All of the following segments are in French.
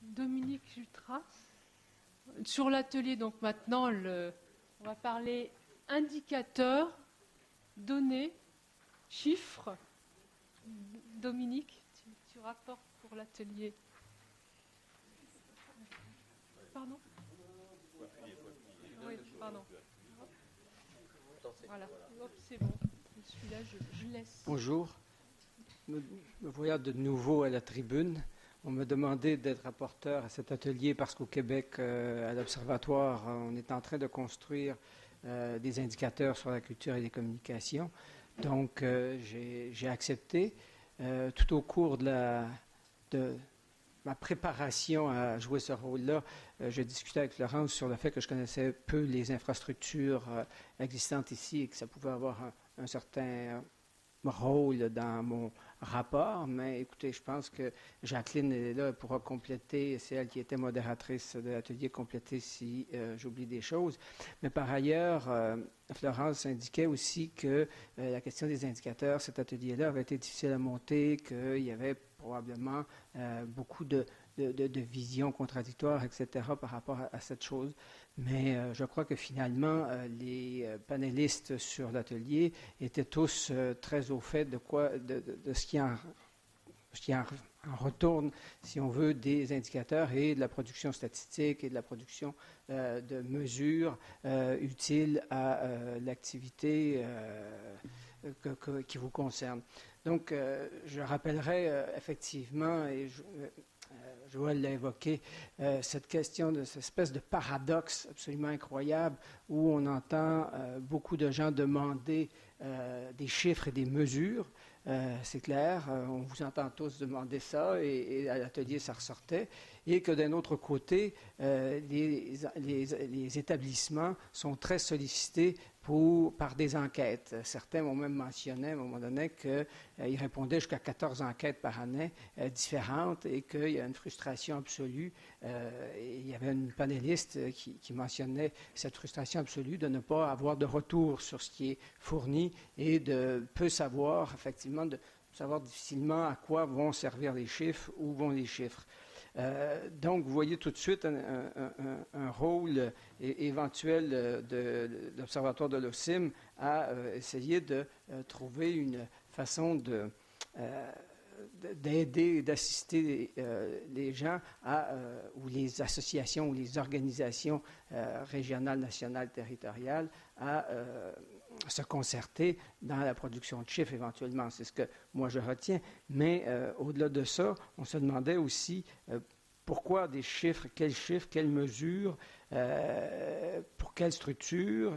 Dominique Jutras. Sur l'atelier, donc maintenant, on va parler indicateurs, données, chiffres. Dominique, tu rapportes pour l'atelier. Pardon? Oui, pardon. Voilà, hop, c'est bon. Celui-là, je laisse. Bonjour. Me voyant de nouveau à la tribune. On m'a demandé d'être rapporteur à cet atelier parce qu'au Québec, à l'Observatoire, on est en train de construire des indicateurs sur la culture et les communications. Donc, j'ai accepté. Tout au cours de ma préparation à jouer ce rôle-là, j'ai discuté avec Florence sur le fait que je connaissais peu les infrastructures existantes ici et que ça pouvait avoir un certain rôle dans mon rapport, mais écoutez, je pense que Jacqueline est là, elle pourra compléter, c'est elle qui était modératrice de l'atelier, compléter si j'oublie des choses. Mais par ailleurs, Florence indiquait aussi que la question des indicateurs, cet atelier-là avait été difficile à monter, qu'il y avait probablement beaucoup de visions contradictoires, etc., par rapport à cette chose. Mais je crois que finalement, les panélistes sur l'atelier étaient tous très au fait de ce qui en retourne, si on veut, des indicateurs et de la production statistique et de la production de mesures utiles à l'activité qui vous concerne. Donc, je rappellerai effectivement, et Joël l'a évoqué, cette question de cette espèce de paradoxe absolument incroyable où on entend beaucoup de gens demander des chiffres et des mesures. C'est clair, on vous entend tous demander ça et à l'atelier ça ressortait. Et que d'un autre côté, les établissements sont très sollicités par des enquêtes. Certains m'ont même mentionné à un moment donné qu'ils répondaient jusqu'à 14 enquêtes par année différentes et qu'il y a une frustration absolue. Et il y avait une panéliste qui mentionnait cette frustration absolue de ne pas avoir de retour sur ce qui est fourni et de peu savoir, effectivement, de savoir difficilement à quoi vont servir les chiffres, où vont les chiffres. Donc, vous voyez tout de suite un rôle éventuel de l'Observatoire de l'OCIM à essayer de trouver une façon d'aider, d'assister les gens ou les associations ou les organisations régionales, nationales, territoriales à se concerter dans la production de chiffres éventuellement. C'est ce que moi je retiens. Mais au-delà de ça, on se demandait aussi pourquoi des chiffres, quelles mesures, pour quelle structure,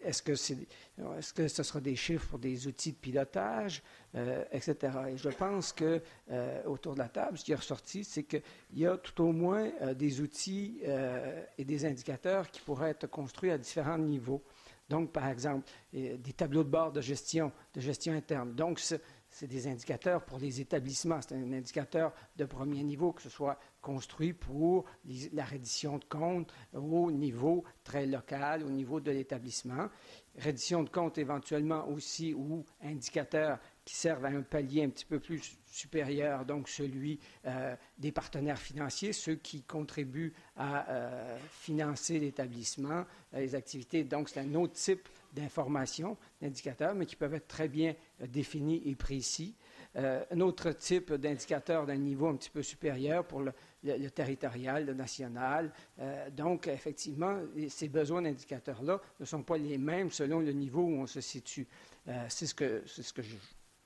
est-ce que ce sera des chiffres pour des outils de pilotage, etc. Et je pense que autour de la table, ce qui est ressorti, c'est qu'il y a tout au moins des outils et des indicateurs qui pourraient être construits à différents niveaux. Donc, par exemple, des tableaux de bord de gestion interne. Donc, c'est des indicateurs pour les établissements. C'est un indicateur de premier niveau, que ce soit construit pour la reddition de comptes au niveau très local, au niveau de l'établissement. Reddition de comptes éventuellement aussi, ou indicateurs qui servent à un palier un petit peu plus supérieur, donc celui des partenaires financiers, ceux qui contribuent à financer l'établissement, les activités. Donc, c'est un autre type d'informations, d'indicateurs, mais qui peuvent être très bien définis et précis. Un autre type d'indicateurs d'un niveau un petit peu supérieur pour le territorial, le national. Donc, effectivement, ces besoins d'indicateurs-là ne sont pas les mêmes selon le niveau où on se situe. C'est ce que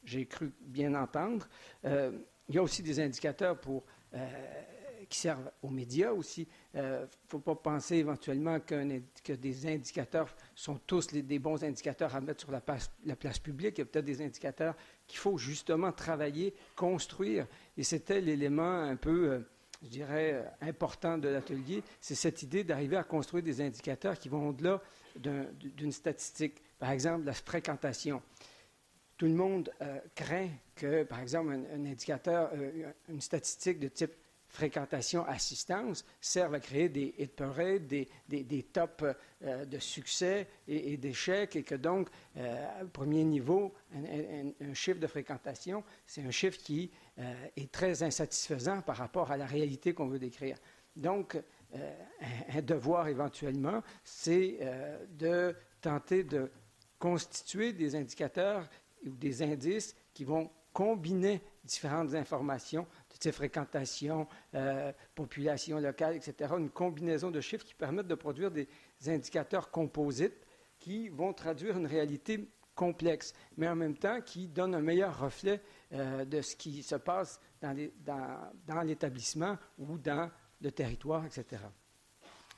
j'ai cru bien entendre. Il y a aussi des indicateurs qui servent aux médias aussi. Il ne faut pas penser éventuellement que des indicateurs sont tous des bons indicateurs à mettre sur la place publique. Il y a peut-être des indicateurs qu'il faut justement travailler, construire. Et c'était l'élément un peu, je dirais, important de l'atelier. C'est cette idée d'arriver à construire des indicateurs qui vont au-delà d'une statistique. Par exemple, la fréquentation. Tout le monde craint que, par exemple, un indicateur, une statistique de type fréquentation-assistance servent à créer des hit parades, des tops de succès et d'échecs, et que donc, au premier niveau, un chiffre de fréquentation, c'est un chiffre qui est très insatisfaisant par rapport à la réalité qu'on veut décrire. Donc, un devoir éventuellement, c'est de tenter de constituer des indicateurs ou des indices qui vont combiner différentes informations de type fréquentation, population locale, etc., une combinaison de chiffres qui permettent de produire des indicateurs composites qui vont traduire une réalité complexe, mais en même temps qui donnent un meilleur reflet de ce qui se passe dans l'établissement ou dans le territoire, etc.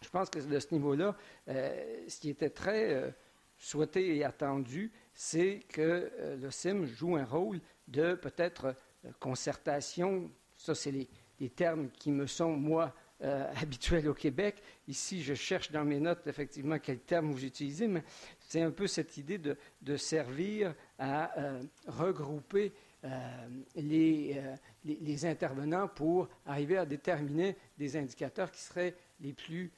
Je pense que de ce niveau-là, ce qui était très souhaité et attendu, c'est que le CIM joue un rôle de peut-être concertation. Ça, c'est les termes qui me sont, moi, habituels au Québec. Ici, je cherche dans mes notes, effectivement, quel terme vous utilisez, mais c'est un peu cette idée de servir à regrouper les intervenants pour arriver à déterminer des indicateurs qui seraient les plus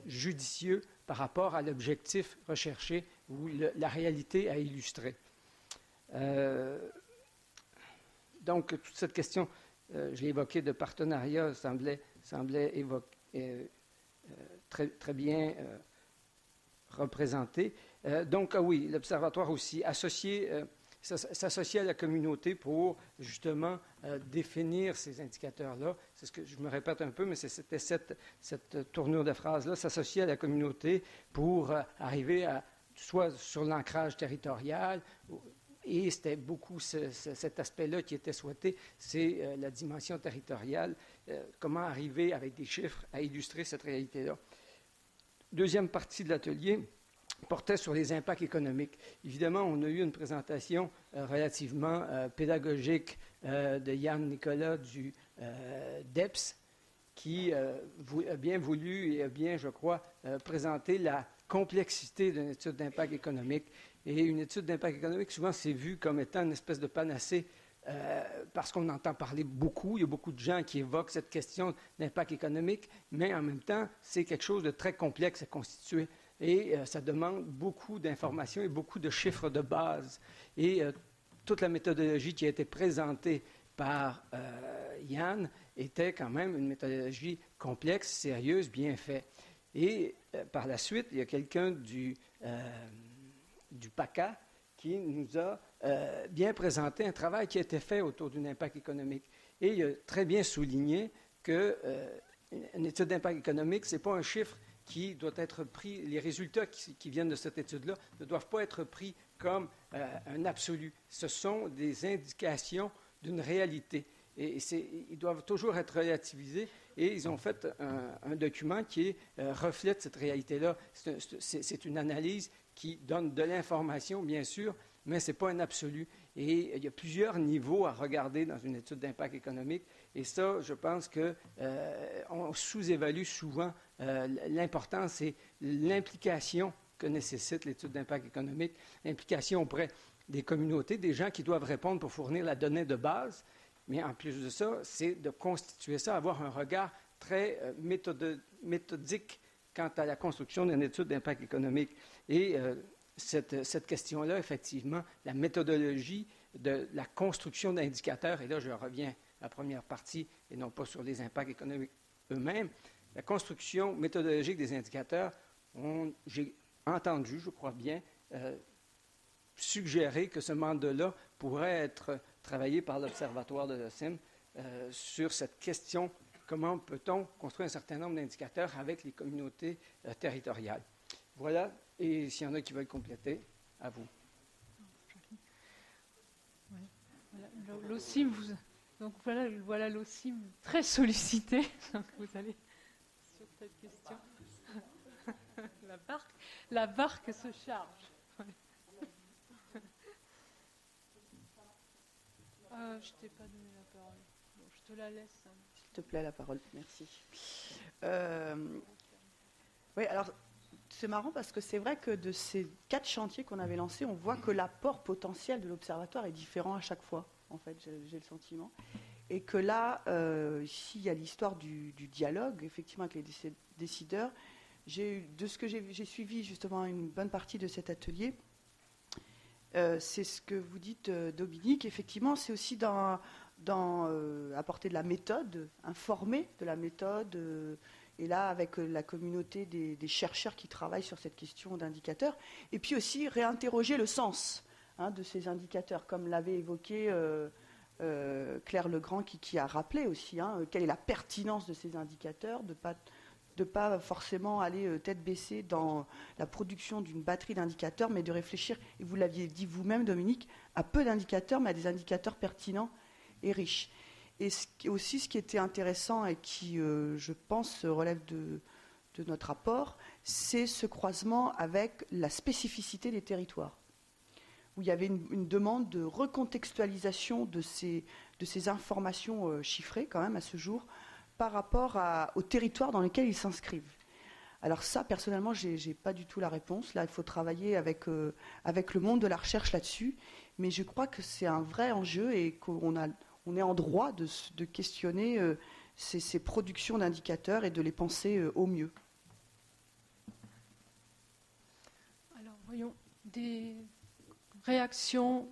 judicieux par rapport à l'objectif recherché ou la réalité à illustrer. Donc, toute cette question, je l'ai évoquée, de partenariat semblait très bien représentée. Donc, oui, l'Observatoire aussi s'associer à la communauté pour justement définir ces indicateurs-là. C'est ce que je me répète un peu, mais c'était cette tournure de phrase-là, s'associer à la communauté pour arriver à soit sur l'ancrage territorial, et c'était beaucoup cet aspect-là qui était souhaité, c'est la dimension territoriale, comment arriver avec des chiffres à illustrer cette réalité-là. Deuxième partie de l'atelier portait sur les impacts économiques. Évidemment, on a eu une présentation relativement pédagogique de Yann Nicolas du DEPS, qui a bien voulu et a bien, je crois, présenter la complexité d'une étude d'impact économique. Et une étude d'impact économique, souvent, c'est vu comme étant une espèce de panacée parce qu'on entend parler beaucoup. Il y a beaucoup de gens qui évoquent cette question d'impact économique, mais en même temps, c'est quelque chose de très complexe à constituer. Et ça demande beaucoup d'informations et beaucoup de chiffres de base. Et toute la méthodologie qui a été présentée par Yann était quand même une méthodologie complexe, sérieuse, bien faite. Et par la suite, il y a quelqu'un du PACA qui nous a bien présenté un travail qui a été fait autour d'un impact économique. Et il a très bien souligné qu'une étude d'impact économique, ce n'est pas un chiffre qui doit être pris, les résultats qui viennent de cette étude-là ne doivent pas être pris comme un absolu. Ce sont des indications d'une réalité. Et ils doivent toujours être relativisés. Et ils ont fait un document qui reflète cette réalité-là. C'est une analyse qui donne de l'information, bien sûr, mais ce n'est pas un absolu. Et il y a plusieurs niveaux à regarder dans une étude d'impact économique. Et ça, je pense qu'on sous-évalue souvent l'importance et l'implication que nécessite l'étude d'impact économique, l'implication auprès des communautés, des gens qui doivent répondre pour fournir la donnée de base. Mais en plus de ça, c'est de constituer ça, avoir un regard très méthodique quant à la construction d'une étude d'impact économique. Et cette question-là, effectivement, la méthodologie de la construction d'indicateurs, et là je reviens à la première partie et non pas sur les impacts économiques eux-mêmes, la construction méthodologique des indicateurs, j'ai entendu, je crois bien, suggérer que ce mandat-là pourrait être travaillé par l'Observatoire de l'OCIM sur cette question, comment peut-on construire un certain nombre d'indicateurs avec les communautés territoriales. Voilà, et s'il y en a qui veulent compléter, à vous. Voilà, l'OCIM, donc voilà l'OCIM très sollicité. Donc vous allez sur cette question. La barque se charge. Je t'ai pas donné la parole. Bon, je te la laisse. S'il te plaît, la parole. Merci. Oui, alors c'est marrant parce que c'est vrai que de ces 4 chantiers qu'on avait lancés, on voit que l'apport potentiel de l'Observatoire est différent à chaque fois. En fait, j'ai le sentiment. Et que là, ici, il y a l'histoire du dialogue, effectivement, avec les décideurs. De ce que j'ai suivi justement une bonne partie de cet atelier, c'est ce que vous dites, Dominique. Effectivement, c'est aussi apporter de la méthode, informer de la méthode, et là, avec la communauté des chercheurs qui travaillent sur cette question d'indicateurs, et puis aussi réinterroger le sens de ces indicateurs, comme l'avait évoqué Claire Legrand, qui a rappelé aussi quelle est la pertinence de ces indicateurs, de pas forcément aller tête baissée dans la production d'une batterie d'indicateurs, mais de réfléchir, et vous l'aviez dit vous-même, Dominique, à peu d'indicateurs, mais à des indicateurs pertinents et riches. Et aussi, ce qui était intéressant et qui, je pense, relève de notre apport, c'est ce croisement avec la spécificité des territoires, où il y avait une demande de recontextualisation de ces informations chiffrées, quand même, à ce jour, par rapport aux territoires dans lesquels ils s'inscrivent. Alors ça, personnellement, je n'ai pas du tout la réponse. Là, il faut travailler avec le monde de la recherche là-dessus. Mais je crois que c'est un vrai enjeu et qu'on est en droit de questionner ces productions d'indicateurs et de les penser au mieux. Alors, voyons, des réactions.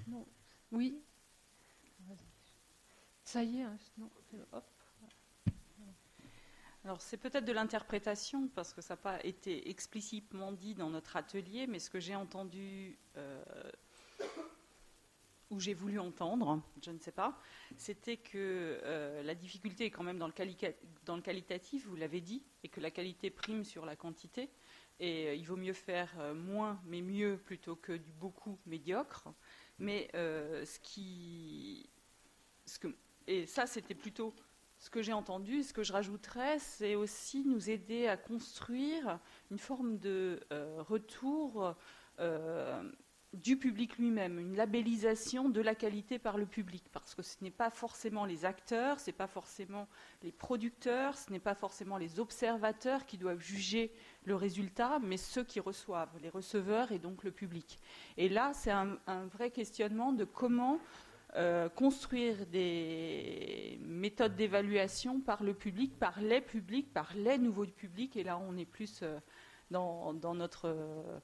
Non. Oui. Ça y est, non. Hop. Alors c'est peut-être de l'interprétation, parce que ça n'a pas été explicitement dit dans notre atelier, mais ce que j'ai entendu, ou j'ai voulu entendre, je ne sais pas, c'était que la difficulté est quand même dans le qualitatif, vous l'avez dit, et que la qualité prime sur la quantité, et il vaut mieux faire moins mais mieux plutôt que du beaucoup médiocre. Mais et ça c'était plutôt ce que j'ai entendu. Ce que je rajouterais, c'est aussi nous aider à construire une forme de retour du public lui-même, une labellisation de la qualité par le public, parce que ce n'est pas forcément les acteurs, ce n'est pas forcément les producteurs, ce n'est pas forcément les observateurs qui doivent juger le résultat, mais ceux qui reçoivent, les receveurs et donc le public. Et là, c'est un vrai questionnement de comment construire des méthodes d'évaluation par le public, par les nouveaux publics, et là on est plus dans notre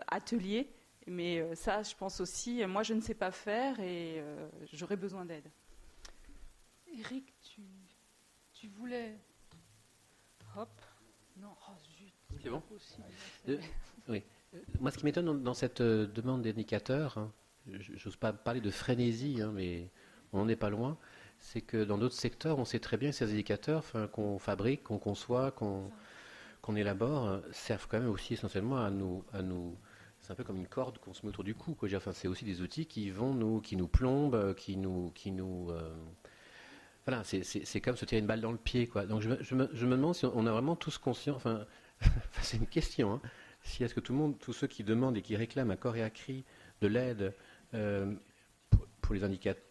atelier, mais ça je pense aussi, moi je ne sais pas faire et j'aurais besoin d'aide. Eric, tu voulais... Hop. Non, oh zut. C'est bon Possible. Oui. Moi ce qui m'étonne dans cette demande d'indicateurs, j'ose pas parler de frénésie, mais on n'en est pas loin, c'est que dans d'autres secteurs, on sait très bien que ces indicateurs qu'on fabrique, qu'on conçoit, qu'on élabore, servent quand même aussi essentiellement à nous. C'est un peu comme une corde qu'on se met autour du cou, quoi. Enfin, c'est aussi des outils qui nous plombent, qui nous voilà, c'est comme se tirer une balle dans le pied, quoi. Donc je me demande si on a vraiment tous conscience. Enfin, c'est une question. Si est-ce que tous ceux qui demandent et qui réclament à corps et à cri de l'aide pour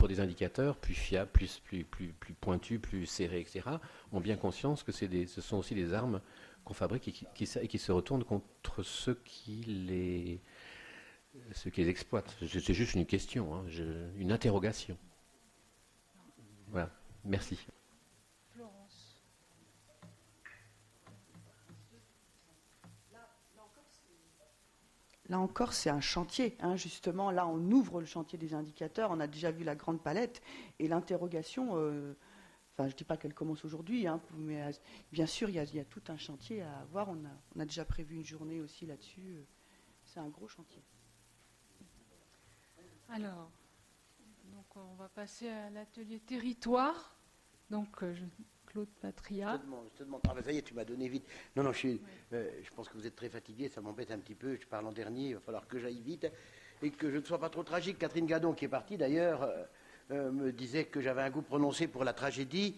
des indicateurs plus fiables, plus pointus, plus serrés, etc., ont bien conscience que ce sont aussi des armes qu'on fabrique et qui se retournent contre ceux qui les exploitent. C'est juste une question, une interrogation. Voilà, merci. Florence. Là encore, c'est un chantier. Justement, là, on ouvre le chantier des indicateurs. On a déjà vu la grande palette. Et l'interrogation, je ne dis pas qu'elle commence aujourd'hui, mais bien sûr, il y a tout un chantier à avoir. On a déjà prévu une journée aussi là-dessus. C'est un gros chantier. Alors, donc on va passer à l'atelier territoire. Donc, Claude Patria. Je te demande. Ah ben ça y est, tu m'as donné vite. Non, je pense que vous êtes très fatigué, ça m'embête un petit peu. Je parle en dernier, il va falloir que j'aille vite et que je ne sois pas trop tragique. Catherine Gadon, qui est partie d'ailleurs, me disait que j'avais un goût prononcé pour la tragédie.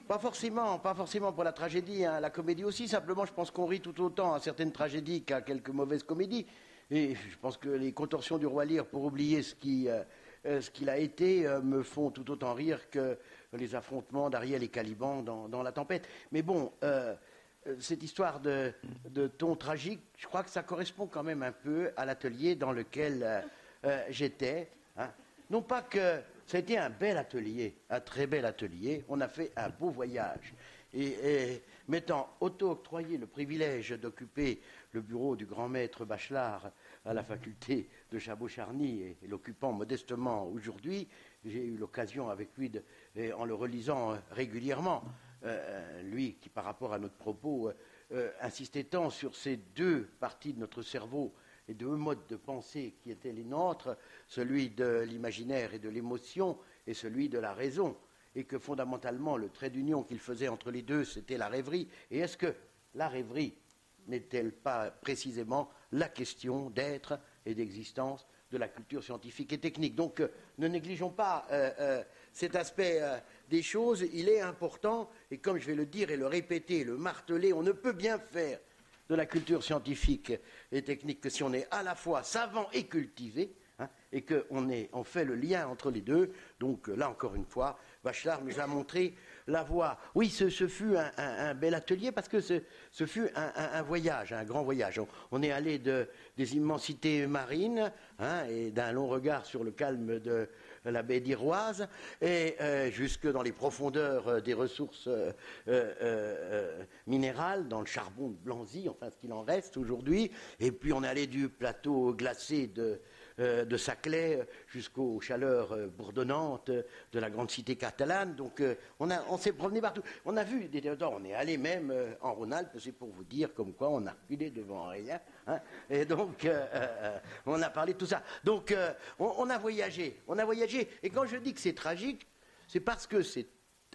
Pas forcément pour la tragédie, la comédie aussi. Simplement, je pense qu'on rit tout autant à certaines tragédies qu'à quelques mauvaises comédies. Et je pense que les contorsions du roi Lear pour oublier ce qu'il a été me font tout autant rire que les affrontements d'Ariel et Caliban dans La Tempête. Mais bon, cette histoire de ton tragique, je crois que ça correspond quand même un peu à l'atelier dans lequel j'étais. Non pas que ça a été un bel atelier, un très bel atelier. On a fait un beau voyage. Et m'étant auto-octroyé le privilège d'occuper le bureau du grand maître Bachelard à la faculté de Chabot-Charny et l'occupant modestement aujourd'hui, j'ai eu l'occasion avec lui, en le relisant régulièrement, lui qui par rapport à notre propos insistait tant sur ces deux parties de notre cerveau et deux modes de pensée qui étaient les nôtres, celui de l'imaginaire et de l'émotion et celui de la raison, et que fondamentalement le trait d'union qu'il faisait entre les deux, c'était la rêverie. Et est-ce que la rêverie n'est-elle pas précisément la question d'être et d'existence de la culture scientifique et technique? Donc ne négligeons pas cet aspect des choses, il est important, et comme je vais le dire et le répéter, le marteler, on ne peut bien faire de la culture scientifique et technique que si on est à la fois savant et cultivé, hein, et qu'on fait le lien entre les deux. Donc là, encore une fois, Bachelard nous a montré la voie. Oui, ce fut un bel atelier parce que ce fut un voyage, un grand voyage. On est allé des immensités marines, hein, et d'un long regard sur le calme de la baie d'Iroise, et jusque dans les profondeurs des ressources minérales, dans le charbon de Blanzy, enfin ce qu'il en reste aujourd'hui. Et puis on est allé du plateau glacé de Saclay jusqu'aux chaleurs bourdonnantes de la grande cité catalane. Donc on s'est promené partout. On a vu des territoires, on est allé même en Rhône-Alpes, c'est pour vous dire comme quoi on a reculé devant rien. Hein. Et donc on a parlé de tout ça. Donc on a voyagé. Et quand je dis que c'est tragique, c'est parce que cet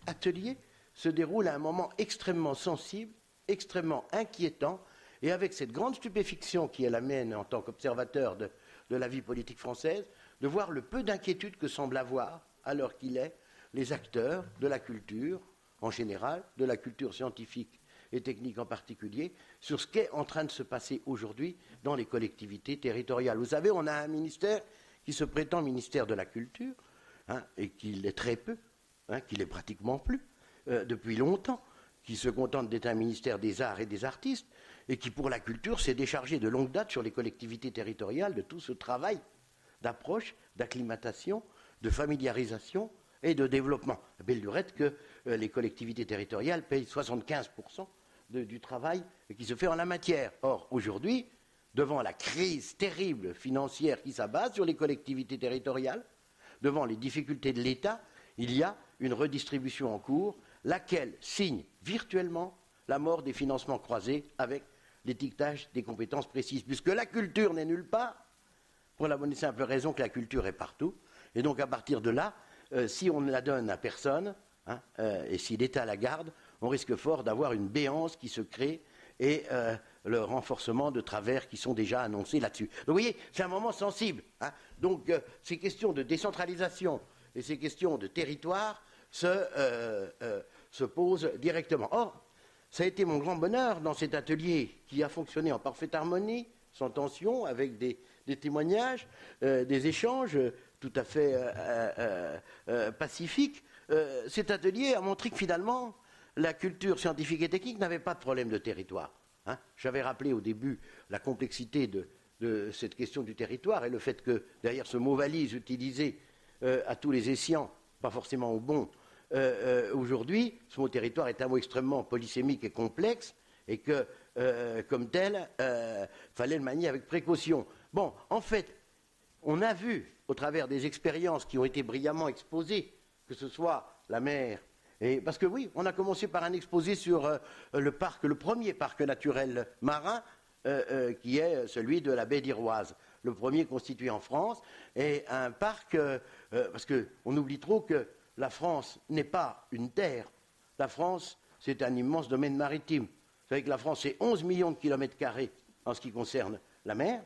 atelier se déroule à un moment extrêmement sensible, extrêmement inquiétant, et avec cette grande stupéfaction qui est la mienne en tant qu'observateur de la vie politique française, de voir le peu d'inquiétude que semblent avoir, à l'heure qu'il est, les acteurs de la culture en général, de la culture scientifique et technique en particulier, sur ce qu'est en train de se passer aujourd'hui dans les collectivités territoriales. Vous savez, on a un ministère qui se prétend ministère de la culture, hein, et qui l'est très peu, hein, qui l'est pratiquement plus, depuis longtemps, qui se contente d'être un ministère des arts et des artistes, et qui, pour la culture, s'est déchargé de longue date sur les collectivités territoriales de tout ce travail d'approche, d'acclimatation, de familiarisation et de développement. Belle lurette que les collectivités territoriales payent 75% du travail qui se fait en la matière. Or, aujourd'hui, devant la crise terrible financière qui s'abat sur les collectivités territoriales, devant les difficultés de l'État, il y a une redistribution en cours, laquelle signe virtuellement la mort des financements croisés avec l'étiquetage des compétences précises, puisque la culture n'est nulle part, pour la bonne et simple raison que la culture est partout. Et donc à partir de là, si on ne la donne à personne, hein, et si l'État la garde, on risque fort d'avoir une béance qui se crée et le renforcement de travers qui sont déjà annoncés là-dessus. Donc vous voyez, c'est un moment sensible. Hein. Donc ces questions de décentralisation et ces questions de territoire se posent directement. Or, ça a été mon grand bonheur dans cet atelier qui a fonctionné en parfaite harmonie, sans tension, avec des témoignages, des échanges tout à fait pacifiques. Cet atelier a montré que finalement, la culture scientifique et technique n'avait pas de problème de territoire. Hein. J'avais rappelé au début la complexité de cette question du territoire et le fait que derrière ce mot valise utilisé à tous les escients, pas forcément au bon, aujourd'hui, ce mot territoire est un mot extrêmement polysémique et complexe, et que, comme tel, fallait le manier avec précaution. Bon, en fait, on a vu, au travers des expériences qui ont été brillamment exposées, que ce soit la mer, et parce que oui, on a commencé par un exposé sur le premier parc naturel marin, qui est celui de la baie d'Iroise, le premier constitué en France, et un parc, parce qu'on oublie trop que la France n'est pas une terre. La France, c'est un immense domaine maritime. Vous savez que la France, c'est 11 millions de kilomètres carrés en ce qui concerne la mer,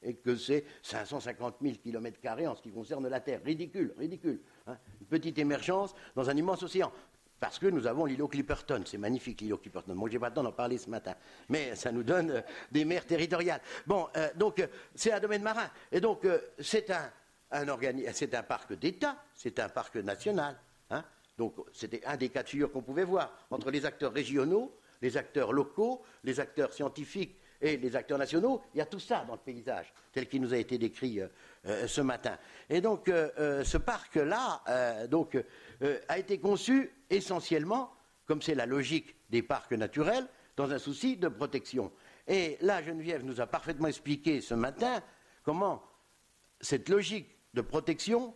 et que c'est 550 000 kilomètres carrés en ce qui concerne la terre. Ridicule, ridicule. Hein. Une petite émergence dans un immense océan. Parce que nous avons l'îlot Clipperton. C'est magnifique, l'îlot Clipperton. Moi, je n'ai pas le temps d'en parler ce matin. Mais ça nous donne des mers territoriales. Bon, donc, c'est un domaine marin. Et donc, c'est un parc d'État, c'est un parc national. Hein. Donc, c'était un des cas de figure qu'on pouvait voir entre les acteurs régionaux, les acteurs locaux, les acteurs scientifiques et les acteurs nationaux, il y a tout ça dans le paysage, tel qu'il nous a été décrit ce matin. Et donc, ce parc-là a été conçu essentiellement, comme c'est la logique des parcs naturels, dans un souci de protection. Et là, Geneviève nous a parfaitement expliqué ce matin comment cette logique de protection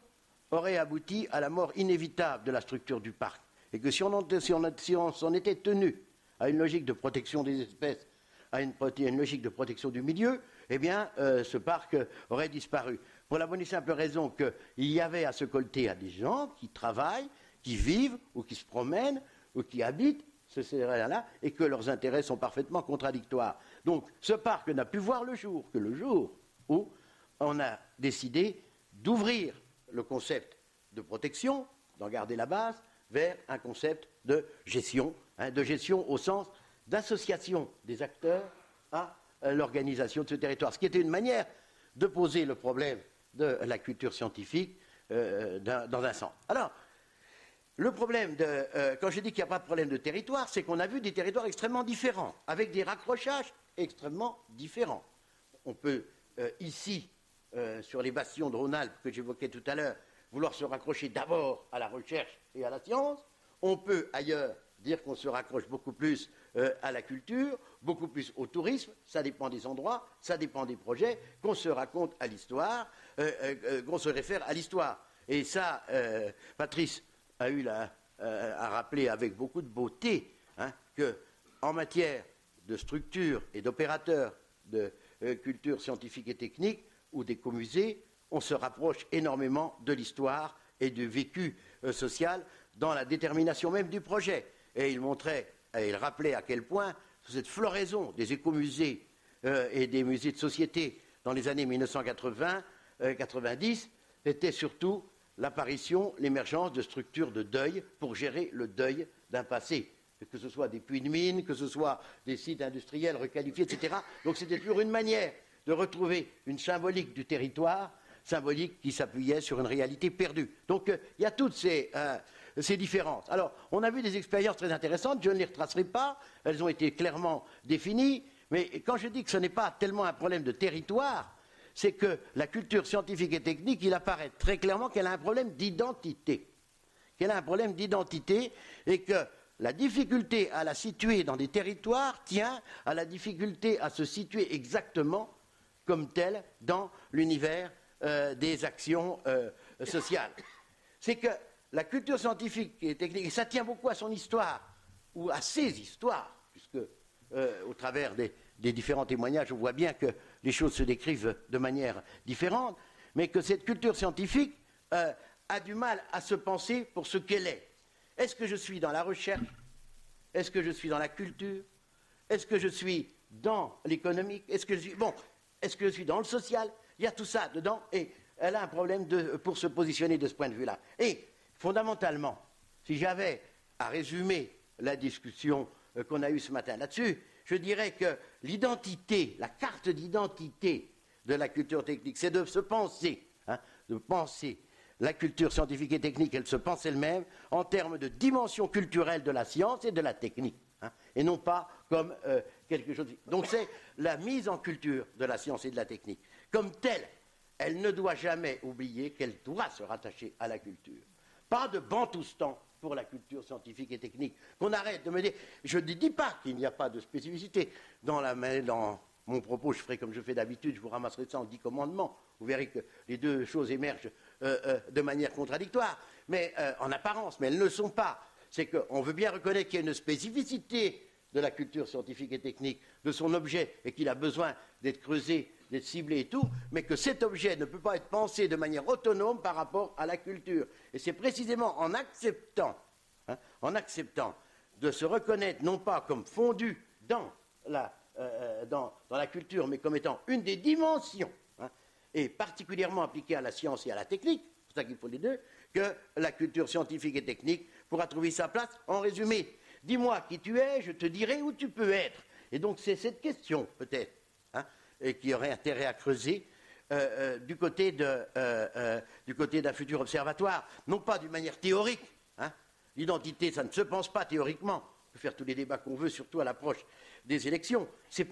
aurait abouti à la mort inévitable de la structure du parc. Et que si on s'en était tenu à une logique de protection des espèces, à une logique de protection du milieu, eh bien, ce parc aurait disparu. Pour la bonne et simple raison qu'il y avait à se colter à des gens qui travaillent, qui vivent, ou qui se promènent, ou qui habitent ce terrain-là, et que leurs intérêts sont parfaitement contradictoires. Donc, ce parc n'a pu voir le jour que le jour où on a décidé d'ouvrir le concept de protection, d'en garder la base, vers un concept de gestion au sens d'association des acteurs à l'organisation de ce territoire. Ce qui était une manière de poser le problème de la culture scientifique dans un sens. Alors, le problème, quand je dis qu'il n'y a pas de problème de territoire, c'est qu'on a vu des territoires extrêmement différents, avec des raccrochages extrêmement différents. On peut ici, sur les bastions de Rhône-Alpes que j'évoquais tout à l'heure, vouloir se raccrocher d'abord à la recherche et à la science. On peut ailleurs dire qu'on se raccroche beaucoup plus à la culture, beaucoup plus au tourisme, ça dépend des endroits, ça dépend des projets, qu'on se raconte à l'histoire, qu'on se réfère à l'histoire. Et ça, Patrice a rappelé avec beaucoup de beauté qu'en matière de structure et d'opérateurs de culture scientifique et technique ou d'écomusées, on se rapproche énormément de l'histoire et du vécu social dans la détermination même du projet. Et il montrait, et il rappelait à quel point cette floraison des écomusées et des musées de société dans les années 1980-90 était surtout l'apparition, l'émergence de structures de deuil pour gérer le deuil d'un passé, que ce soit des puits de mines, que ce soit des sites industriels requalifiés, etc. Donc c'était toujours une manière de retrouver une symbolique du territoire, symbolique qui s'appuyait sur une réalité perdue. Donc il y a toutes ces différences. Alors, on a vu des expériences très intéressantes, je ne les retracerai pas, elles ont été clairement définies, mais quand je dis que ce n'est pas tellement un problème de territoire, c'est que la culture scientifique et technique, il apparaît très clairement qu'elle a un problème d'identité. Qu'elle a un problème d'identité et que la difficulté à la situer dans des territoires tient à la difficulté à se situer exactement comme telle dans l'univers des actions sociales. C'est que la culture scientifique et technique, et ça tient beaucoup à son histoire, ou à ses histoires, puisque au travers des différents témoignages, on voit bien que les choses se décrivent de manière différente, mais que cette culture scientifique a du mal à se penser pour ce qu'elle est. Est-ce que je suis dans la recherche? Est-ce que je suis dans la culture? Est-ce que je suis dans l'économique? Est-ce que je suis dans le social? Il y a tout ça dedans, et elle a un problème pour se positionner de ce point de vue-là. Et fondamentalement, si j'avais à résumer la discussion qu'on a eue ce matin là-dessus, je dirais que l'identité, la carte d'identité de la culture technique, c'est de se penser, de penser la culture scientifique et technique, elle se pense elle-même en termes de dimension culturelle de la science et de la technique, et non pas comme quelque chose. Donc c'est la mise en culture de la science et de la technique. Comme telle, elle ne doit jamais oublier qu'elle doit se rattacher à la culture. Pas de bantoustan pour la culture scientifique et technique. Qu'on arrête de me dire, je ne dis pas qu'il n'y a pas de spécificité. Dans mon propos, je ferai comme je fais d'habitude, je vous ramasserai ça en 10 commandements. Vous verrez que les deux choses émergent de manière contradictoire, mais en apparence, mais elles ne le sont pas. C'est qu'on veut bien reconnaître qu'il y a une spécificité de la culture scientifique et technique, de son objet, et qu'il a besoin d'être creusé, d'être ciblé et tout, mais que cet objet ne peut pas être pensé de manière autonome par rapport à la culture. Et c'est précisément en acceptant de se reconnaître non pas comme fondu dans la culture, mais comme étant une des dimensions, et particulièrement appliquée à la science et à la technique, c'est pour ça qu'il faut les deux, que la culture scientifique et technique pourra trouver sa place. En résumé, dis-moi qui tu es, je te dirai où tu peux être. Et donc c'est cette question, peut-être, et qui aurait intérêt à creuser du côté d'un futur observatoire, non pas d'une manière théorique. L'identité, ça ne se pense pas théoriquement. peut faire tous les débats qu'on veut, surtout à l'approche des élections. C'est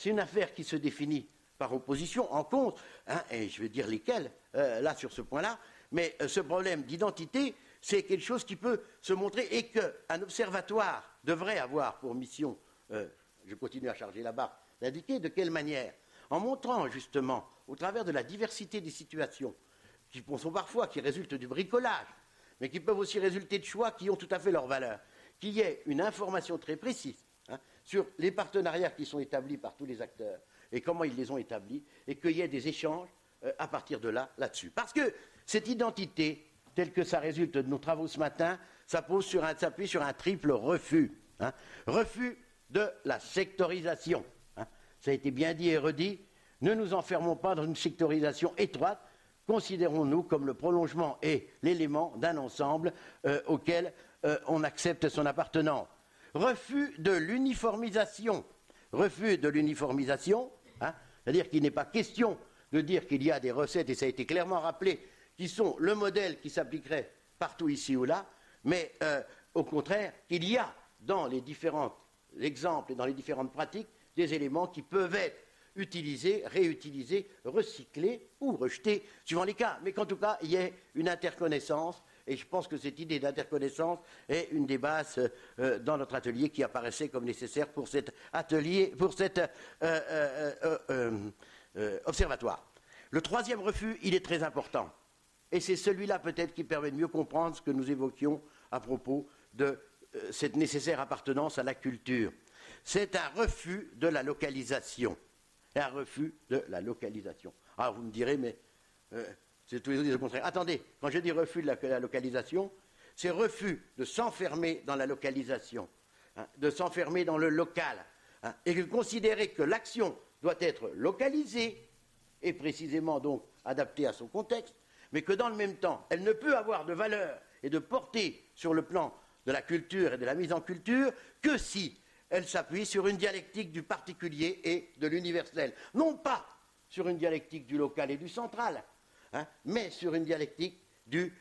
une affaire qui se définit par opposition, en contre, hein, et je vais dire lesquelles, là, sur ce point-là, mais ce problème d'identité, c'est quelque chose qui peut se montrer et qu'un observatoire devrait avoir pour mission, je continue à charger la barre, d'indiquer de quelle manière, en montrant justement, au travers de la diversité des situations, qui sont parfois, qui résultent du bricolage, mais qui peuvent aussi résulter de choix qui ont tout à fait leur valeur, qu'il y ait une information très précise hein, sur les partenariats qui sont établis par tous les acteurs et comment ils les ont établis, et qu'il y ait des échanges à partir de là-dessus. Parce que cette identité, telle que ça résulte de nos travaux ce matin, s'appuie sur un triple refus. Hein. Refus de la sectorisation. Hein. Ça a été bien dit et redit. Ne nous enfermons pas dans une sectorisation étroite. Considérons-nous comme le prolongement et l'élément d'un ensemble auquel on accepte son appartenance. Refus de l'uniformisation. Refus de l'uniformisation, hein, c'est-à-dire qu'il n'est pas question de dire qu'il y a des recettes, et ça a été clairement rappelé, qui sont le modèle qui s'appliquerait partout ici ou là, mais au contraire, qu'il y a dans les différents exemples et dans les différentes pratiques des éléments qui peuvent être utilisés, réutilisés, recyclés ou rejetés, suivant les cas, mais qu'en tout cas, il y ait une interconnaissance, et je pense que cette idée d'interconnaissance est une des bases dans notre atelier qui apparaissait comme nécessaire pour cet atelier, pour cet observatoire. Le troisième refus, il est très important. Et c'est celui-là peut-être qui permet de mieux comprendre ce que nous évoquions à propos de cette nécessaire appartenance à la culture. C'est un refus de la localisation. Un refus de la localisation. Alors vous me direz, mais c'est tous les autres le contraire. Attendez, quand je dis refus de la localisation, c'est refus de s'enfermer dans la localisation, hein, de s'enfermer dans le local, hein, et de considérer que l'action doit être localisée et précisément donc adaptée à son contexte, mais que dans le même temps, elle ne peut avoir de valeur et de portée sur le plan de la culture et de la mise en culture que si elle s'appuie sur une dialectique du particulier et de l'universel. Non pas sur une dialectique du local et du central, hein, mais sur une dialectique du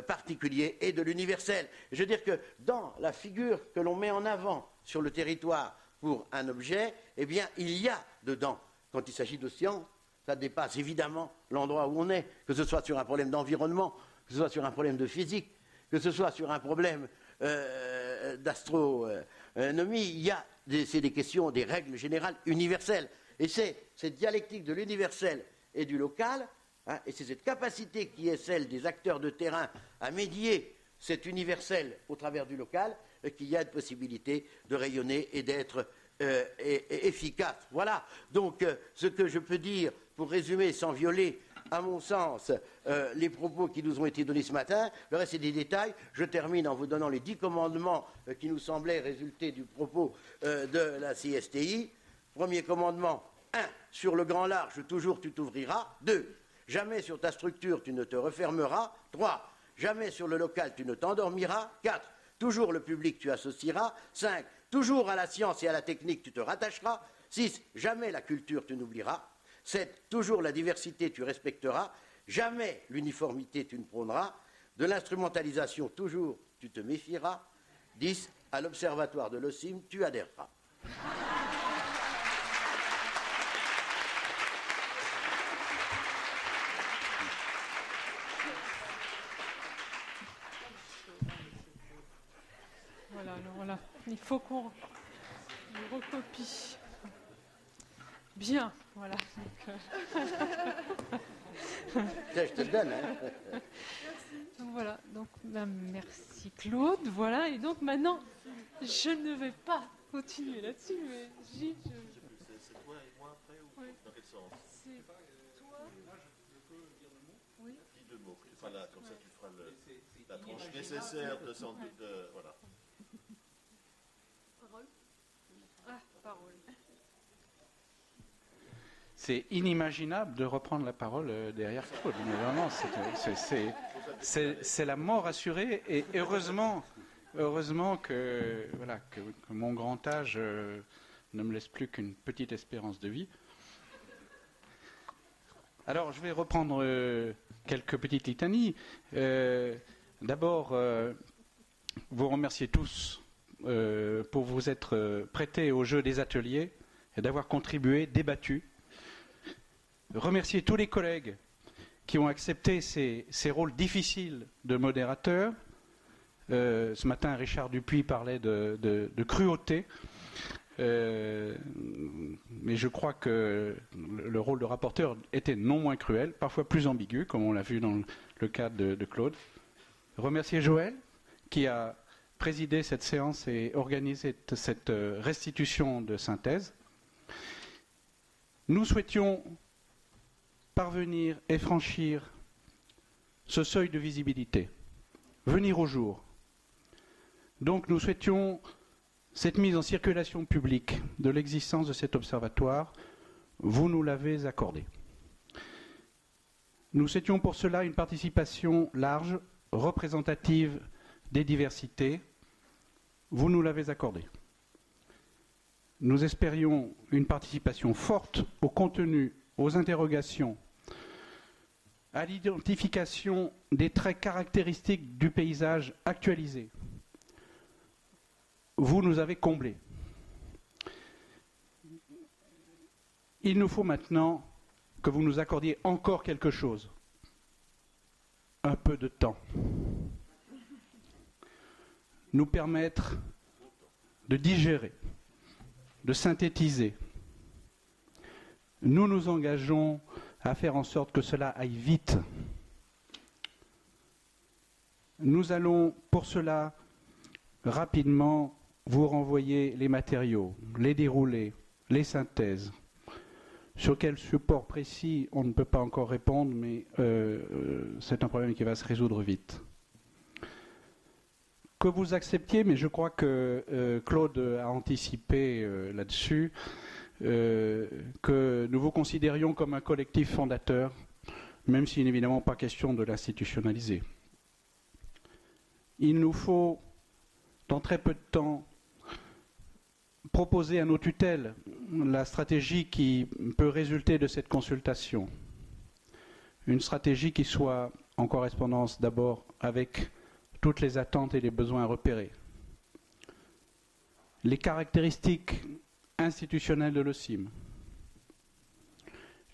particulier et de l'universel. Je veux dire que dans la figure que l'on met en avant sur le territoire pour un objet, eh bien, il y a dedans, quand il s'agit de science, ça dépasse évidemment l'endroit où on est, que ce soit sur un problème d'environnement, que ce soit sur un problème de physique, que ce soit sur un problème d'astronomie, c'est des questions, des règles générales universelles. Et c'est cette dialectique de l'universel et du local, hein, et c'est cette capacité qui est celle des acteurs de terrain à médier cet universel au travers du local, qu'il y a de possibilité de rayonner et d'être efficace. Voilà donc ce que je peux dire pour résumer sans violer à mon sens, les propos qui nous ont été donnés ce matin. Le reste, c'est des détails. Je termine en vous donnant les 10 commandements qui nous semblaient résulter du propos de la CSTI. Premier commandement, 1. Sur le grand large, toujours tu t'ouvriras. 2. Jamais sur ta structure, tu ne te refermeras. 3. Jamais sur le local, tu ne t'endormiras. 4. Toujours le public, tu associeras. 5. Toujours à la science et à la technique, tu te rattacheras. 6. Jamais la culture, tu n'oublieras. 7. Toujours la diversité, tu respecteras. Jamais l'uniformité, tu ne prôneras. De l'instrumentalisation, toujours, tu te méfieras. 10. À l'observatoire de l'OSIM, tu adhéreras. Voilà, alors là, il faut qu'on le recopie. Bien, voilà. Je te le donne. Hein. Donc voilà, donc merci Claude, voilà, et donc maintenant, je ne vais pas continuer là-dessus, mais Gilles, c'est toi et moi après, ou oui. Dans quel sens? C'est toi. Oui. Dis 2 mots, enfin là, comme ça tu feras la tranche nécessaire de voilà. Parole. Ah, parole. C'est inimaginable de reprendre la parole derrière Claude. Mais vraiment, c'est la mort assurée. Et heureusement que mon grand âge ne me laisse plus qu'une petite espérance de vie. Alors, je vais reprendre quelques petites litanies. D'abord, vous remercier tous pour vous être prêté au jeu des ateliers et d'avoir contribué, débattu. Remercier tous les collègues qui ont accepté ces rôles difficiles de modérateur. Ce matin, Richard Dupuis parlait de cruauté. Mais je crois que le rôle de rapporteur était non moins cruel, parfois plus ambigu, comme on l'a vu dans le cas de Claude. Remercier Joël, qui a présidé cette séance et organisé cette restitution de synthèse. Nous souhaitions parvenir et franchir ce seuil de visibilité, venir au jour. Donc nous souhaitions cette mise en circulation publique de l'existence de cet observatoire. Vous nous l'avez accordé. Nous souhaitions pour cela une participation large, représentative des diversités. Vous nous l'avez accordé. Nous espérions une participation forte au contenu, aux interrogations, à l'identification des traits caractéristiques du paysage actualisé. Vous nous avez comblés. Il nous faut maintenant que vous nous accordiez encore quelque chose. Un peu de temps. Nous permettre de digérer, de synthétiser. Nous nous engageons à faire en sorte que cela aille vite. Nous allons pour cela rapidement vous renvoyer les matériaux, les déroulés, les synthèses. Sur quel support précis, on ne peut pas encore répondre, mais c'est un problème qui va se résoudre vite. Que vous acceptiez, mais je crois que Claude a anticipé là-dessus, que nous vous considérions comme un collectif fondateur, même s'il n'est évidemment pas question de l'institutionnaliser. Il nous faut, dans très peu de temps, proposer à nos tutelles la stratégie qui peut résulter de cette consultation. Une stratégie qui soit en correspondance d'abord avec toutes les attentes et les besoins repérés. Les caractéristiques institutionnelles de l'OCIM.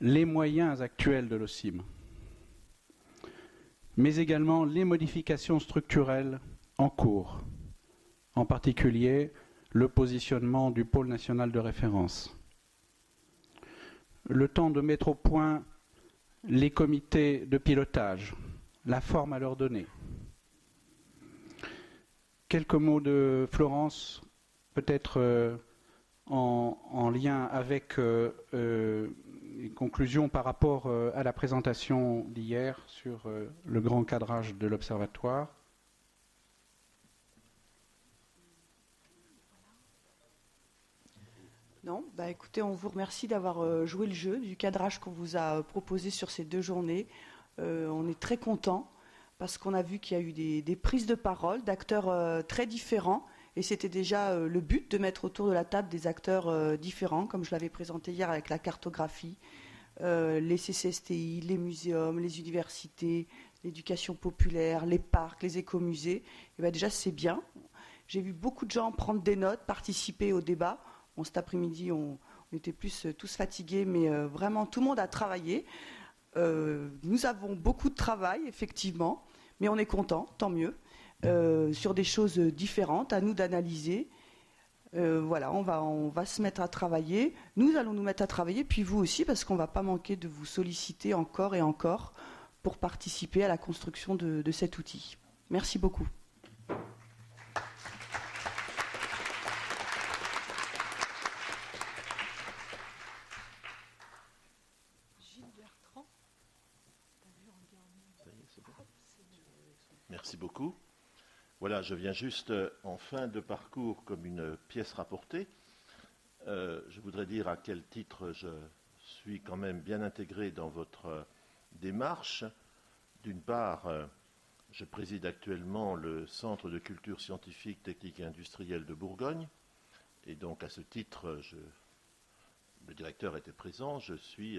Les moyens actuels de l'OCIM. Mais également les modifications structurelles en cours. En particulier, le positionnement du pôle national de référence. Le temps de mettre au point les comités de pilotage, la forme à leur donner. Quelques mots de Florence, peut-être en lien avec les conclusions par rapport à la présentation d'hier sur le grand cadrage de l'Observatoire. Non, bah écoutez, on vous remercie d'avoir joué le jeu du cadrage qu'on vous a proposé sur ces 2 journées. On est très contents parce qu'on a vu qu'il y a eu des prises de parole d'acteurs très différents et c'était déjà le but de mettre autour de la table des acteurs différents, comme je l'avais présenté hier avec la cartographie, les CCSTI, les muséums, les universités, l'éducation populaire, les parcs, les écomusées. Et bien déjà, c'est bien. J'ai vu beaucoup de gens prendre des notes, participer au débat. Bon, cet après-midi, on était plus tous fatigués, mais vraiment, tout le monde a travaillé. Nous avons beaucoup de travail, effectivement, mais on est content, tant mieux, sur des choses différentes, à nous d'analyser. Voilà, on va se mettre à travailler. Nous allons nous mettre à travailler, puis vous aussi, parce qu'on ne va pas manquer de vous solliciter encore et encore pour participer à la construction de cet outil. Merci beaucoup. Merci beaucoup. Voilà, je viens juste en fin de parcours comme une pièce rapportée. Je voudrais dire à quel titre je suis quand même bien intégré dans votre démarche. D'une part, je préside actuellement le Centre de culture scientifique, technique et industrielle de Bourgogne. Et donc, à ce titre, le directeur était présent. Je suis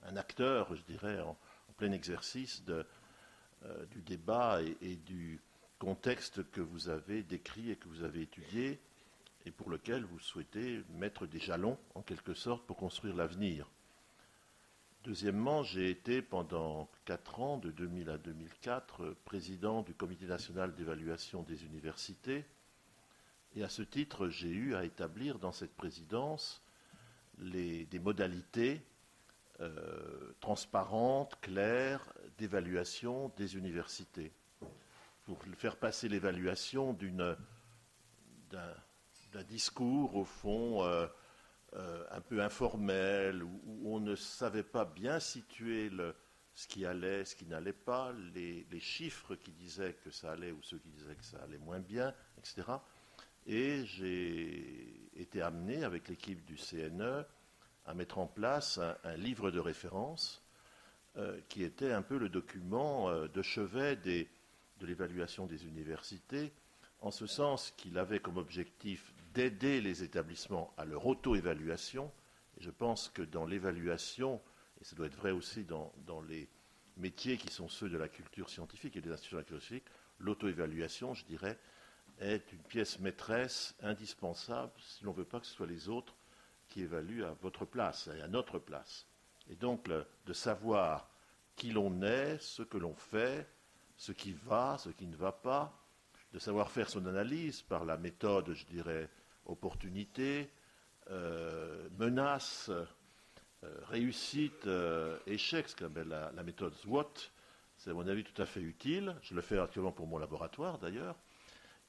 un acteur, je dirais, en plein exercice du débat et contexte que vous avez décrit et que vous avez étudié et pour lequel vous souhaitez mettre des jalons, en quelque sorte, pour construire l'avenir. Deuxièmement, j'ai été pendant 4 ans, de 2000 à 2004, président du Comité national d'évaluation des universités. Et à ce titre, j'ai eu à établir dans cette présidence des modalités transparentes, claires, d'évaluation des universités. Pour faire passer l'évaluation d'un discours, au fond, un peu informel, où on ne savait pas bien situer ce qui allait, ce qui n'allait pas, les chiffres qui disaient que ça allait ou ceux qui disaient que ça allait moins bien, etc. Et j'ai été amené, avec l'équipe du CNE, à mettre en place un livre de référence qui était un peu le document de chevet de l'évaluation des universités, en ce sens qu'il avait comme objectif d'aider les établissements à leur auto-évaluation. Et je pense que dans l'évaluation, et ça doit être vrai aussi dans les métiers qui sont ceux de la culture scientifique et des institutions de la culture scientifique, l'auto-évaluation, je dirais, est une pièce maîtresse indispensable si l'on ne veut pas que ce soit les autres qui évaluent à votre place et à notre place. Et donc, de savoir qui l'on est, ce que l'on fait, ce qui va, ce qui ne va pas, de savoir faire son analyse par la méthode, je dirais, opportunité, menace, réussite, échec, ce qu'on appelle la méthode SWOT. C'est à mon avis tout à fait utile. Je le fais actuellement pour mon laboratoire d'ailleurs.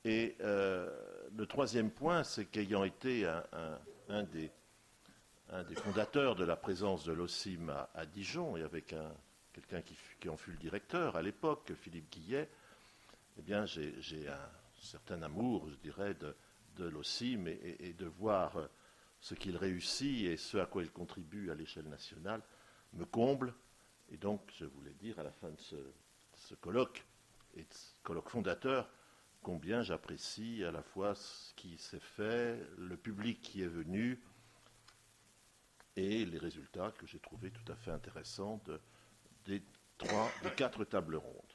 Et le troisième point, c'est qu'ayant été un des fondateurs de la présence de l'OCIM à Dijon, et avec quelqu'un qui en fut le directeur à l'époque, Philippe Guillet, eh bien j'ai un certain amour, je dirais, de l'OCIM et de voir ce qu'il réussit et ce à quoi il contribue à l'échelle nationale me comble. Et donc, je voulais dire à la fin de ce colloque, et de ce colloque fondateur, combien j'apprécie à la fois ce qui s'est fait, le public qui est venu et les résultats que j'ai trouvés tout à fait intéressants des 4 tables rondes.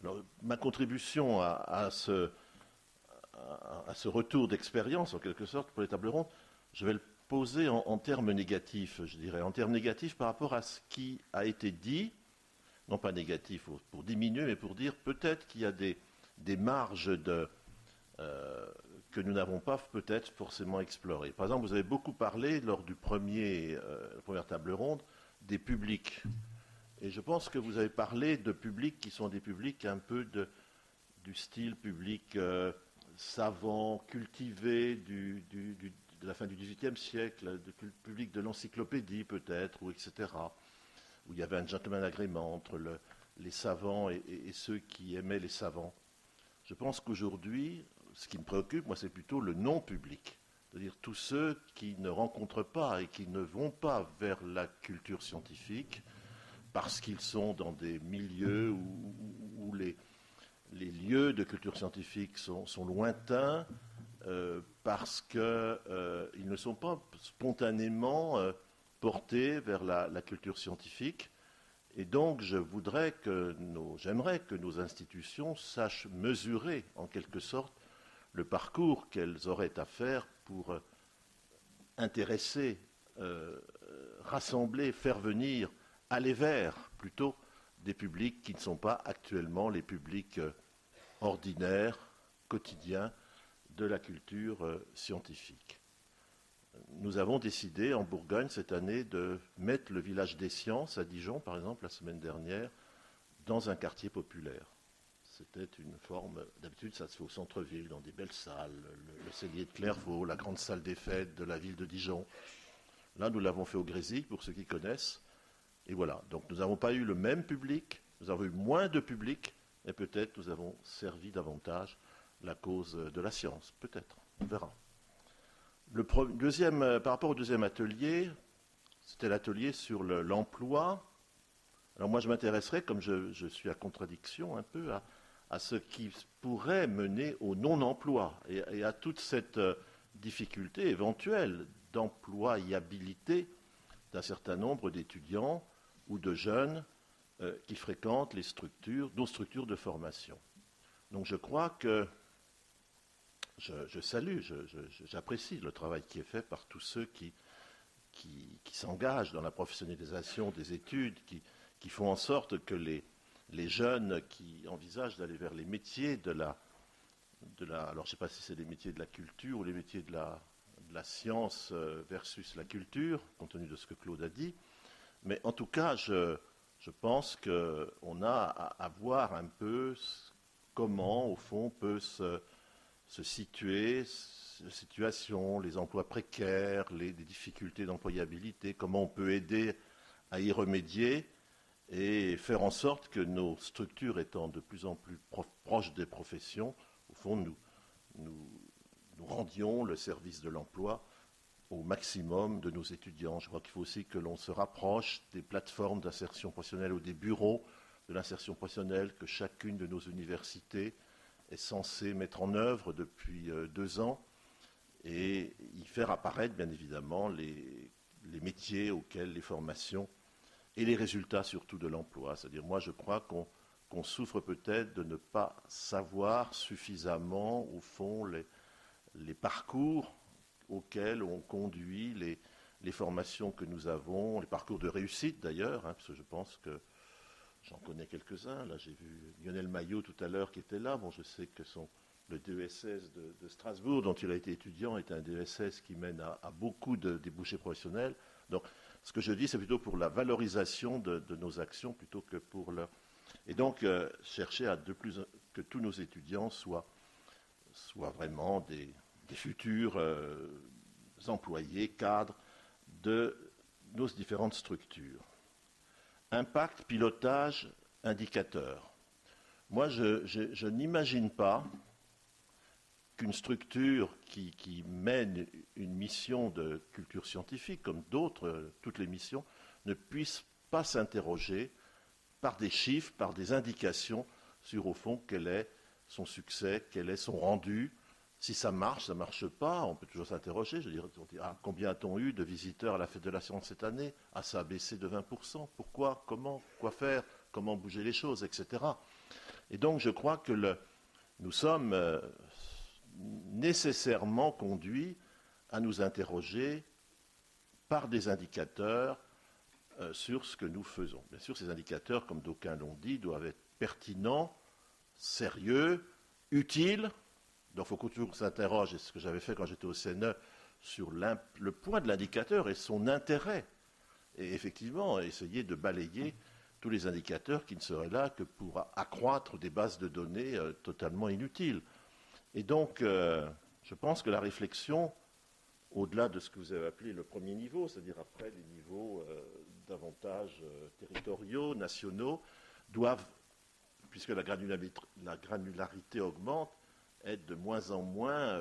Alors, ma contribution à ce retour d'expérience, en quelque sorte, pour les tables rondes, je vais le poser en termes négatifs, je dirais, en termes négatifs par rapport à ce qui a été dit, non pas négatif pour diminuer, mais pour dire peut-être qu'il y a des marges que nous n'avons pas peut-être forcément explorées. Par exemple, vous avez beaucoup parlé lors du la première table ronde des publics. Et je pense que vous avez parlé de publics qui sont des publics un peu du style public savant, cultivé de la fin du XVIIIe siècle, public de l'encyclopédie peut-être, ou etc., où il y avait un gentleman agreement entre les savants et ceux qui aimaient les savants. Je pense qu'aujourd'hui, ce qui me préoccupe, moi, c'est plutôt le non-public, c'est-à-dire tous ceux qui ne rencontrent pas et qui ne vont pas vers la culture scientifique parce qu'ils sont dans des milieux où les lieux de culture scientifique sont lointains, parce qu'ils ne sont pas spontanément portés vers la culture scientifique. Et donc, j'aimerais que nos institutions sachent mesurer, en quelque sorte, le parcours qu'elles auraient à faire pour intéresser, rassembler, faire venir, aller vers, plutôt, des publics qui ne sont pas actuellement les publics ordinaires, quotidiens, de la culture scientifique. Nous avons décidé en Bourgogne cette année de mettre le village des sciences à Dijon, par exemple, la semaine dernière, dans un quartier populaire. C'était une forme, d'habitude ça se fait au centre-ville, dans des belles salles, le cellier de Clairvaux, la grande salle des fêtes de la ville de Dijon. Là, nous l'avons fait au Grésy, pour ceux qui connaissent. Et voilà, donc nous n'avons pas eu le même public, nous avons eu moins de public, et peut-être nous avons servi davantage la cause de la science, peut-être, on verra. Par rapport au deuxième atelier, c'était l'atelier sur l'emploi. Alors moi je m'intéresserais, comme je suis à contradiction un peu, à ce qui pourrait mener au non-emploi et à toute cette difficulté éventuelle d'employabilité d'un certain nombre d'étudiants ou de jeunes qui fréquentent nos structures de formation. Donc je crois que je salue, j'apprécie le travail qui est fait par tous ceux qui s'engagent dans la professionnalisation des études, qui font en sorte que les jeunes qui envisagent d'aller vers les métiers de la alors je ne sais pas si c'est les métiers de la culture ou les métiers de la science versus la culture, compte tenu de ce que Claude a dit, mais en tout cas, je pense qu'on a à voir un peu comment, au fond, peut se situer la situation, les emplois précaires, les difficultés d'employabilité, comment on peut aider à y remédier et faire en sorte que nos structures étant de plus en plus proches des professions, au fond, nous rendions le service de l'emploi au maximum de nos étudiants. Je crois qu'il faut aussi que l'on se rapproche des plateformes d'insertion professionnelle ou des bureaux de l'insertion professionnelle que chacune de nos universités est censée mettre en œuvre depuis 2 ans et y faire apparaître, bien évidemment, les métiers auxquels les formations et les résultats surtout de l'emploi. C'est-à-dire, moi, je crois qu'on souffre peut-être de ne pas savoir suffisamment, au fond, les parcours auxquels on conduit les formations que nous avons, les parcours de réussite d'ailleurs, parce que je pense que j'en connais quelques-uns. Là, j'ai vu Lionel Maillot tout à l'heure qui était là. Bon, je sais que le DESS de Strasbourg, dont il a été étudiant, est un DESS qui mène à beaucoup de débouchés professionnels. Donc, ce que je dis, c'est plutôt pour la valorisation de nos actions plutôt que pour le... Et donc, chercher à que tous nos étudiants soient vraiment des futurs employés, cadres de nos différentes structures. Impact, pilotage, indicateur. Moi, je n'imagine pas qu'une structure qui mène une mission de culture scientifique, comme toutes les missions, ne puisse pas s'interroger par des chiffres, par des indications sur, au fond, quel est son succès, quel est son rendu. Si ça marche, ça ne marche pas, on peut toujours s'interroger. Je veux dire, combien a-t-on eu de visiteurs à la Fête de la Science cette année ? Ah, ça a baissé de 20%. Pourquoi ? Comment ? Quoi faire ? Comment bouger les choses, etc. Et donc, je crois que nous sommes nécessairement conduits à nous interroger par des indicateurs sur ce que nous faisons. Bien sûr, ces indicateurs, comme d'aucuns l'ont dit, doivent être pertinents, sérieux, utiles. Donc, il faut qu'on toujours s'interroge, et c'est ce que j'avais fait quand j'étais au CNE, sur le point de l'indicateur et son intérêt. Et effectivement, essayer de balayer tous les indicateurs qui ne seraient là que pour accroître des bases de données totalement inutiles. Et donc, je pense que la réflexion, au-delà de ce que vous avez appelé le premier niveau, c'est-à-dire après les niveaux davantage territoriaux, nationaux, doivent, puisque la granularité augmente, être de moins en moins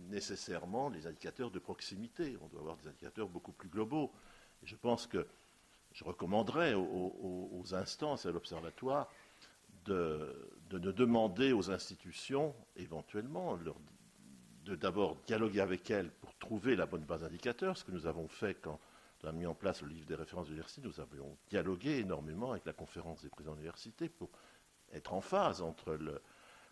nécessairement les indicateurs de proximité. On doit avoir des indicateurs beaucoup plus globaux. Et je pense que je recommanderais aux instances et à l'Observatoire de ne demander aux institutions, éventuellement, de d'abord dialoguer avec elles pour trouver la bonne base d'indicateur, ce que nous avons fait quand on a mis en place le livre des références d'université. Nous avions dialogué énormément avec la conférence des présidents d'université pour être en phase entre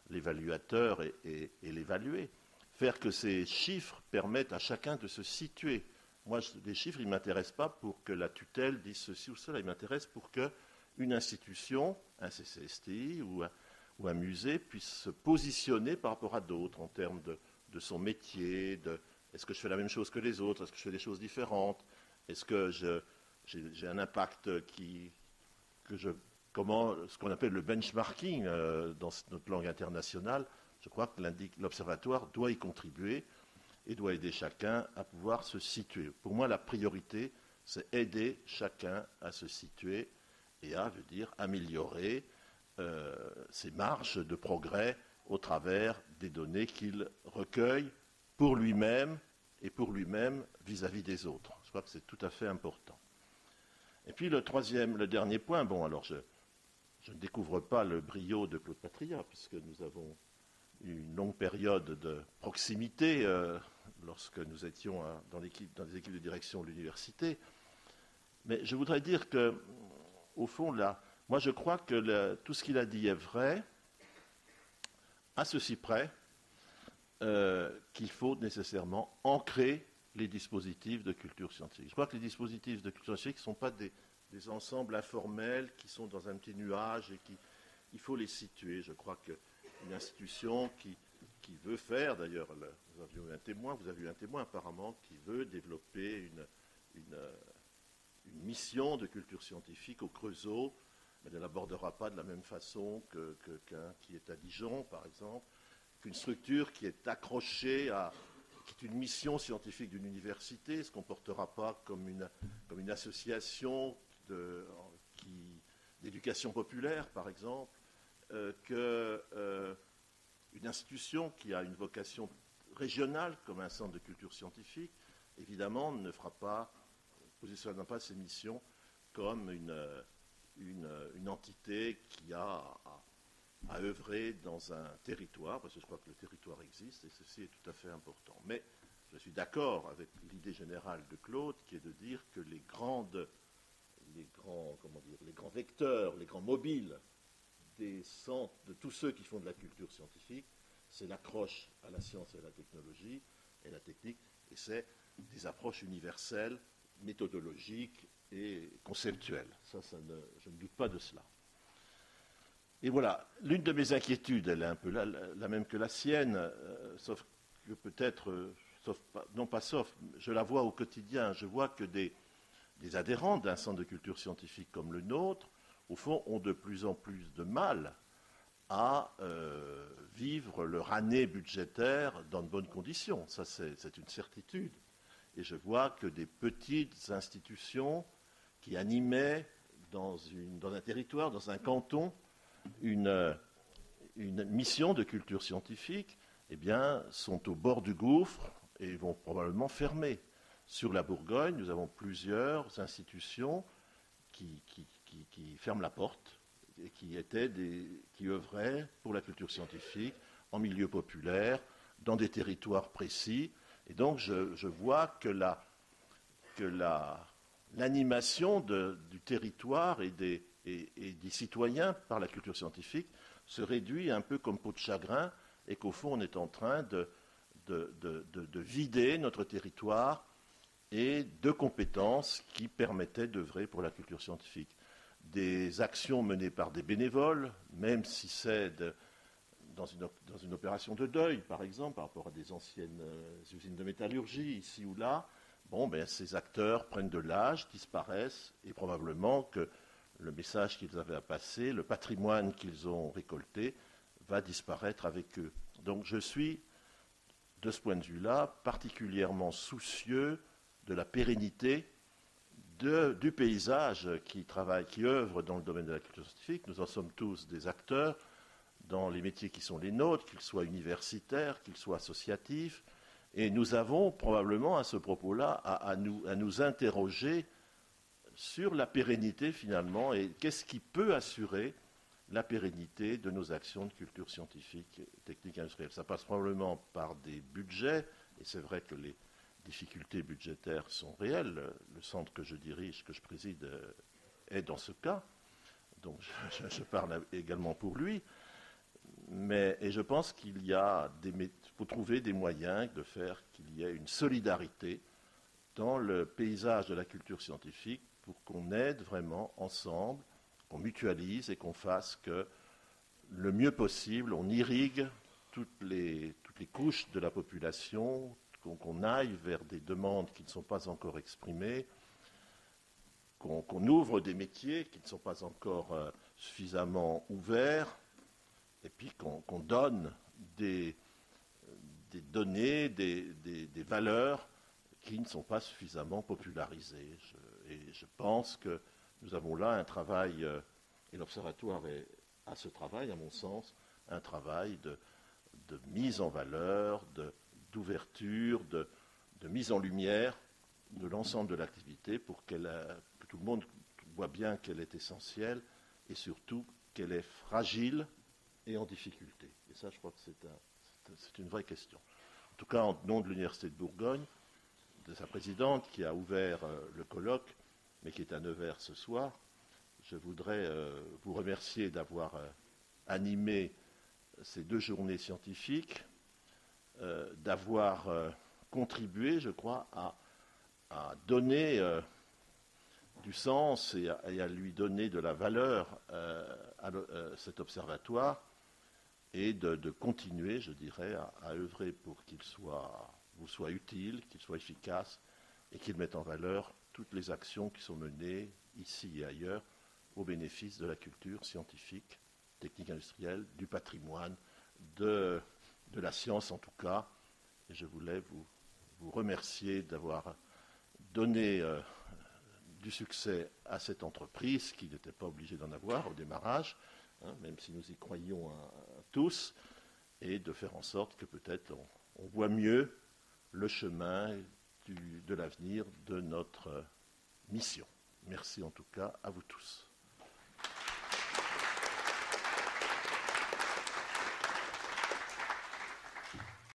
l'évaluateur et l'évalué. Faire que ces chiffres permettent à chacun de se situer. Moi, les chiffres, ils ne m'intéressent pas pour que la tutelle dise ceci ou cela. Ils m'intéressent pour qu'une institution, un CCSTI ou un musée puisse se positionner par rapport à d'autres en termes de son métier, est-ce que je fais la même chose que les autres, est-ce que je fais des choses différentes, est-ce que j'ai un impact ce qu'on appelle le benchmarking dans notre langue internationale. Je crois que l'Observatoire doit y contribuer et doit aider chacun à pouvoir se situer. Pour moi, la priorité, c'est aider chacun à se situer et à, améliorer ses marges de progrès au travers des données qu'il recueille pour lui-même et pour lui-même vis-à-vis des autres. Je crois que c'est tout à fait important. Et puis le dernier point, bon, alors je ne découvre pas le brio de Claude Patria, puisque nous avons eu une longue période de proximité lorsque nous étions dans les équipes de direction de l'université. Mais je voudrais dire que, au fond, là, moi je crois que tout ce qu'il a dit est vrai, à ceci près qu'il faut nécessairement ancrer les dispositifs de culture scientifique. Je crois que les dispositifs de culture scientifique ne sont pas des ensembles informels qui sont dans un petit nuage et il faut les situer. Je crois qu'une institution qui veut faire, d'ailleurs, vous avez eu un témoin apparemment, qui veut développer une mission de culture scientifique au Creusot, mais ne l'abordera pas de la même façon qu'un qui est à Dijon, par exemple, qu'une structure qui est accrochée qui est une mission scientifique d'une université, ne se comportera pas comme une association d'éducation populaire, par exemple, une institution qui a une vocation régionale, comme un centre de culture scientifique, évidemment, ne positionnera pas ses missions comme une entité qui a à œuvrer dans un territoire, parce que je crois que le territoire existe, et ceci est tout à fait important. Mais je suis d'accord avec l'idée générale de Claude, qui est de dire que les grands vecteurs, les grands mobiles des centres, de tous ceux qui font de la culture scientifique, c'est l'accroche à la science et à la technologie et la technique, et c'est des approches universelles, méthodologiques et conceptuelles. Je ne doute pas de cela. Et voilà, l'une de mes inquiétudes, elle est un peu la même que la sienne, sauf que peut-être, je la vois au quotidien, je vois que des adhérents d'un centre de culture scientifique comme le nôtre, au fond, ont de plus en plus de mal à vivre leur année budgétaire dans de bonnes conditions. Ça, c'est une certitude. Et je vois que des petites institutions qui animaient dans un territoire, dans un canton, une mission de culture scientifique, eh bien, sont au bord du gouffre et vont probablement fermer. Sur la Bourgogne, nous avons plusieurs institutions qui ferment la porte et qui œuvraient pour la culture scientifique en milieu populaire, dans des territoires précis. Et donc, je vois que l'animation du territoire et des citoyens par la culture scientifique se réduit un peu comme peau de chagrin et qu'au fond, on est en train de vider notre territoire et de compétences qui permettaient d'œuvrer pour la culture scientifique. Des actions menées par des bénévoles, même si c'est dans une opération de deuil, par exemple, par rapport à des anciennes usines de métallurgie, ici ou là, ces acteurs prennent de l'âge, disparaissent, et probablement que le message qu'ils avaient à passer, le patrimoine qu'ils ont récolté, va disparaître avec eux. Donc je suis, de ce point de vue-là, particulièrement soucieux de la pérennité du paysage qui œuvre dans le domaine de la culture scientifique. Nous en sommes tous des acteurs dans les métiers qui sont les nôtres, qu'ils soient universitaires, qu'ils soient associatifs. Et nous avons probablement à ce propos-là à nous interroger sur la pérennité finalement et qu'est-ce qui peut assurer la pérennité de nos actions de culture scientifique, technique et industrielle. Ça passe probablement par des budgets, et c'est vrai que les difficultés budgétaires sont réelles. Le centre que je dirige, que je préside, est dans ce cas. Donc je parle également pour lui. Et je pense qu'il faut trouver des moyens de faire qu'il y ait une solidarité dans le paysage de la culture scientifique pour qu'on aide vraiment ensemble, qu'on mutualise et qu'on fasse que le mieux possible, on irrigue toutes les couches de la population, qu'on aille vers des demandes qui ne sont pas encore exprimées, qu'on ouvre des métiers qui ne sont pas encore suffisamment ouverts, et puis qu'on donne des données, des valeurs qui ne sont pas suffisamment popularisées. Et je pense que nous avons là un travail, et l'Observatoire est à ce travail, à mon sens, un travail de mise en valeur, d'ouverture, de mise en lumière de l'ensemble de l'activité pour que tout le monde voit bien qu'elle est essentielle et surtout qu'elle est fragile et en difficulté. Et ça, je crois que c'est une vraie question. En tout cas, en nom de l'Université de Bourgogne, de sa présidente qui a ouvert le colloque, mais qui est à Nevers ce soir, je voudrais vous remercier d'avoir animé ces 2 journées scientifiques, d'avoir contribué, je crois, à donner du sens et à lui donner de la valeur à cet observatoire, et de continuer, je dirais, à œuvrer pour qu'il vous soit utile, qu'il soit efficace, et qu'il mette en valeur toutes les actions qui sont menées ici et ailleurs au bénéfice de la culture scientifique, technique industrielle, du patrimoine, de la science en tout cas. Et je voulais vous remercier d'avoir donné du succès à cette entreprise qui n'était pas obligée d'en avoir au démarrage, même si nous y croyions tous, et de faire en sorte que peut-être on voit mieux le chemin de l'avenir de notre mission. Merci en tout cas à vous tous.